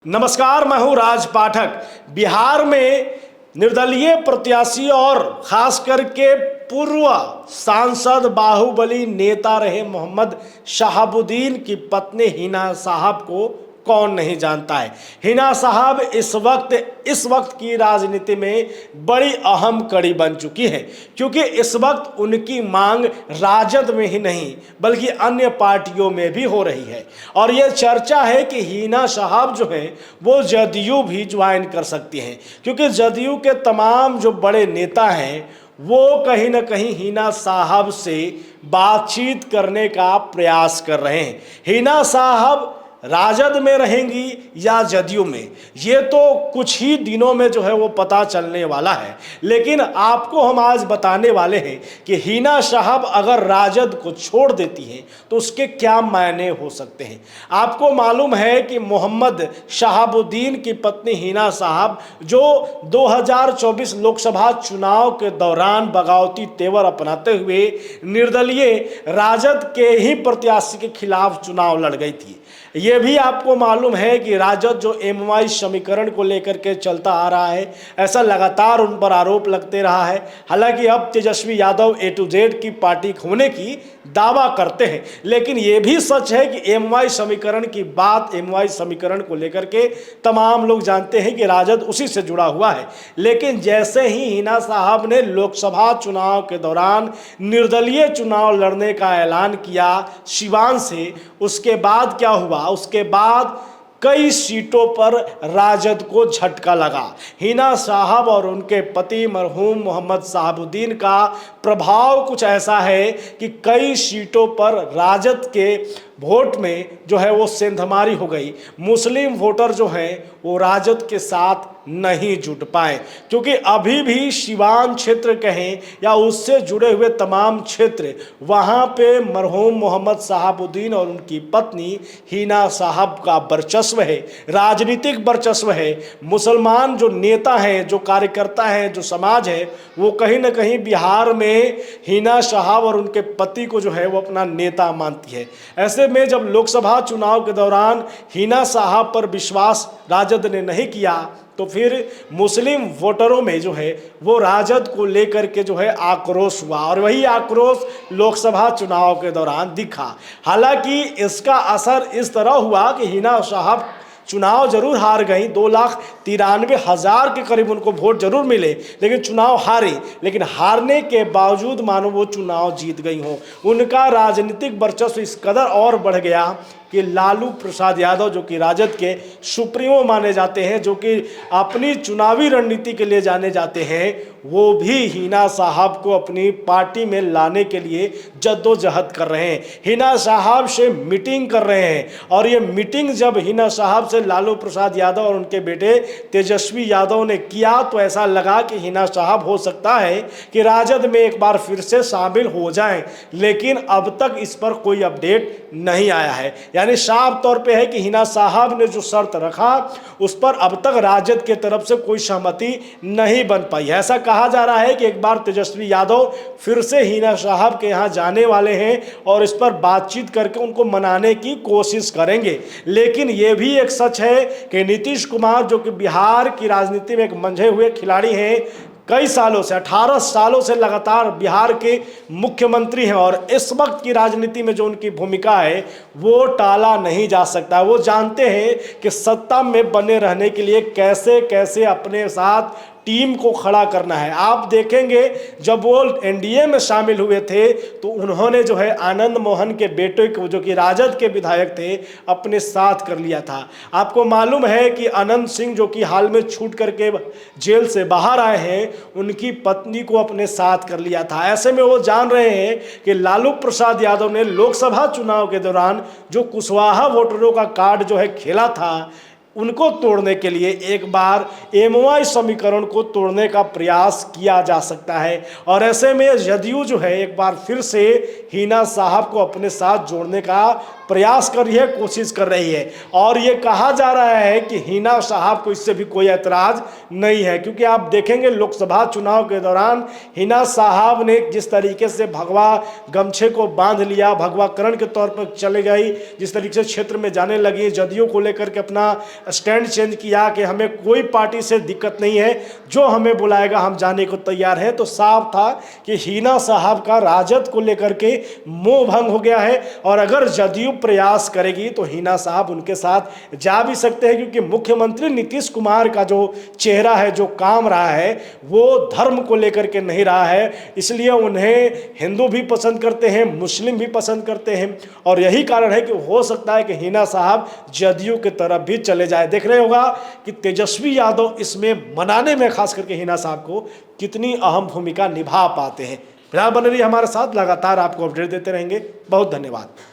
नमस्कार, मैं हूं राज पाठक। बिहार में निर्दलीय प्रत्याशी और खास करके पूर्व सांसद बाहुबली नेता रहे मोहम्मद शहाबुद्दीन की पत्नी हिना साहब को कौन नहीं जानता है। हिना साहब इस वक्त की राजनीति में बड़ी अहम कड़ी बन चुकी है, क्योंकि इस वक्त उनकी मांग राजद में ही नहीं बल्कि अन्य पार्टियों में भी हो रही है। और यह चर्चा है कि हिना साहब जो है वो जदयू भी ज्वाइन कर सकती हैं, क्योंकि जदयू के तमाम जो बड़े नेता हैं वो कहीं ना कहीं हिना साहब से बातचीत करने का प्रयास कर रहे हैं। हिना साहब राजद में रहेंगी या जदयू में, ये तो कुछ ही दिनों में जो है वो पता चलने वाला है। लेकिन आपको हम आज बताने वाले हैं कि हिना साहब अगर राजद को छोड़ देती हैं तो उसके क्या मायने हो सकते हैं। आपको मालूम है कि मोहम्मद शहाबुद्दीन की पत्नी हिना साहब जो 2024 लोकसभा चुनाव के दौरान बगावती तेवर अपनाते हुए निर्दलीय राजद के ही प्रत्याशी के खिलाफ चुनाव लड़ गई थी। ये भी आपको मालूम है कि राजद जो एमवाई समीकरण को लेकर के चलता आ रहा है, ऐसा लगातार उन पर आरोप लगते रहा है। हालांकि अब Tejashwi Yadav A to Z की पार्टी होने की दावा करते हैं, लेकिन ये भी सच है कि एमवाई समीकरण की बात, एमवाई समीकरण को लेकर के तमाम लोग जानते हैं कि राजद उसी से जुड़ा हुआ है। लेकिन जैसे ही हिना साहब ने लोकसभा चुनाव के दौरान निर्दलीय चुनाव लड़ने का ऐलान किया सिवान से, उसके बाद क्या हुआ, उसके बाद कई सीटों पर राजद को झटका लगा। हिना साहब और उनके पति मरहूम मोहम्मद शहाबुद्दीन का प्रभाव कुछ ऐसा है कि कई सीटों पर राजद के वोट में जो है वो सेंधमारी हो गई। मुस्लिम वोटर जो हैं वो राजद के साथ नहीं जुट पाए, क्योंकि अभी भी सिवान क्षेत्र कहें या उससे जुड़े हुए तमाम क्षेत्र, वहाँ पे मरहूम मोहम्मद शहाबुद्दीन और उनकी पत्नी हिना साहब का वर्चस्व है, राजनीतिक वर्चस्व है। मुसलमान जो नेता हैं, जो कार्यकर्ता हैं, जो समाज है, वो कहीं ना कहीं बिहार में हिना साहब और उनके पति को जो है वो अपना नेता मानती है। ऐसे में जब लोकसभा चुनाव के दौरान हिना साहब पर विश्वास राजद ने नहीं किया तो फिर मुस्लिम वोटरों में जो है वो राजद को लेकर के जो है आक्रोश हुआ, और वही आक्रोश लोकसभा चुनाव के दौरान दिखा। हालांकि इसका असर इस तरह हुआ कि हिना साहब चुनाव जरूर हार गई, 2,93,000 के करीब उनको वोट जरूर मिले, लेकिन चुनाव हारी। लेकिन हारने के बावजूद मानो वो चुनाव जीत गई हो, उनका राजनीतिक वर्चस्व इस कदर और बढ़ गया कि लालू प्रसाद यादव जो कि राजद के सुप्रीमो माने जाते हैं, जो कि अपनी चुनावी रणनीति के लिए जाने जाते हैं, वो भी हिना साहब को अपनी पार्टी में लाने के लिए जद्दोजहद कर रहे हैं, हिना साहब से मीटिंग कर रहे हैं। और ये मीटिंग जब हिना साहब से लालू प्रसाद यादव और उनके बेटे तेजस्वी यादव ने किया तो ऐसा लगा कि हिना साहब हो सकता है कि राजद में एक बार फिर से शामिल हो जाएं, लेकिन अब तक इस पर कोई अपडेट नहीं आया है। यानी साफ तौर पे है कि हिना साहब ने जो शर्त रखा उस पर अब तक राजद के तरफ से कोई सहमति नहीं बन पाई है। ऐसा कहा जा रहा है कि एक बार तेजस्वी यादव फिर से हिना साहब के यहाँ जाने वाले हैं और इस पर बातचीत करके उनको मनाने की कोशिश करेंगे। लेकिन ये भी एक सच है कि नीतीश कुमार जो कि बिहार की राजनीति में एक मंझे हुए खिलाड़ी हैं, कई सालों से 18 सालों से लगातार बिहार के मुख्यमंत्री हैं, और इस वक्त की राजनीति में जो उनकी भूमिका है वो टाला नहीं जा सकता। वो जानते हैं कि सत्ता में बने रहने के लिए कैसे कैसे अपने साथ टीम को खड़ा करना है। आप देखेंगे जब वो एनडीए में शामिल हुए थे तो उन्होंने जो है आनंद मोहन के बेटे को, जो कि राजद के विधायक थे, अपने साथ कर लिया था। आपको मालूम है कि अनंत सिंह जो कि हाल में छूट करके जेल से बाहर आए हैं, उनकी पत्नी को अपने साथ कर लिया था। ऐसे में वो जान रहे हैं कि लालू प्रसाद यादव ने लोकसभा चुनाव के दौरान जो कुशवाहा वोटरों का कार्ड जो है खेला था, उनको तोड़ने के लिए एक बार एमवाई समीकरण को तोड़ने का प्रयास किया जा सकता है। और ऐसे में जदयू जो है एक बार फिर से हिना साहब को अपने साथ जोड़ने का प्रयास कर रही है, कोशिश कर रही है। और ये कहा जा रहा है कि हिना साहब को इससे भी कोई ऐतराज नहीं है, क्योंकि आप देखेंगे लोकसभा चुनाव के दौरान हिना साहब ने जिस तरीके से भगवा गमछे को बांध लिया, भगवाकरण के तौर पर चले गई, जिस तरीके से क्षेत्र में जाने लगी, जदयू को लेकर के अपना स्टैंड चेंज किया कि हमें कोई पार्टी से दिक्कत नहीं है, जो हमें बुलाएगा हम जाने को तैयार हैं। तो साफ था कि हिना साहब का राजद को लेकर के मोह भंग हो गया है, और अगर जदयू प्रयास करेगी तो हिना साहब उनके साथ जा भी सकते हैं, क्योंकि मुख्यमंत्री नीतीश कुमार का जो चेहरा है, जो काम रहा है, वो धर्म को लेकर के नहीं रहा है। इसलिए उन्हें हिंदू भी पसंद करते हैं, मुस्लिम भी पसंद करते हैं, और यही कारण है कि हो सकता है कि हिना साहब जदयू की तरफ भी चले जाए। देख रहे होगा कि तेजस्वी यादव इसमें मनाने में खास करके हिना साहब को कितनी अहम भूमिका निभा पाते हैं। फिलहाल बने रहिए हमारे साथ, लगातार आपको अपडेट देते रहेंगे। बहुत धन्यवाद।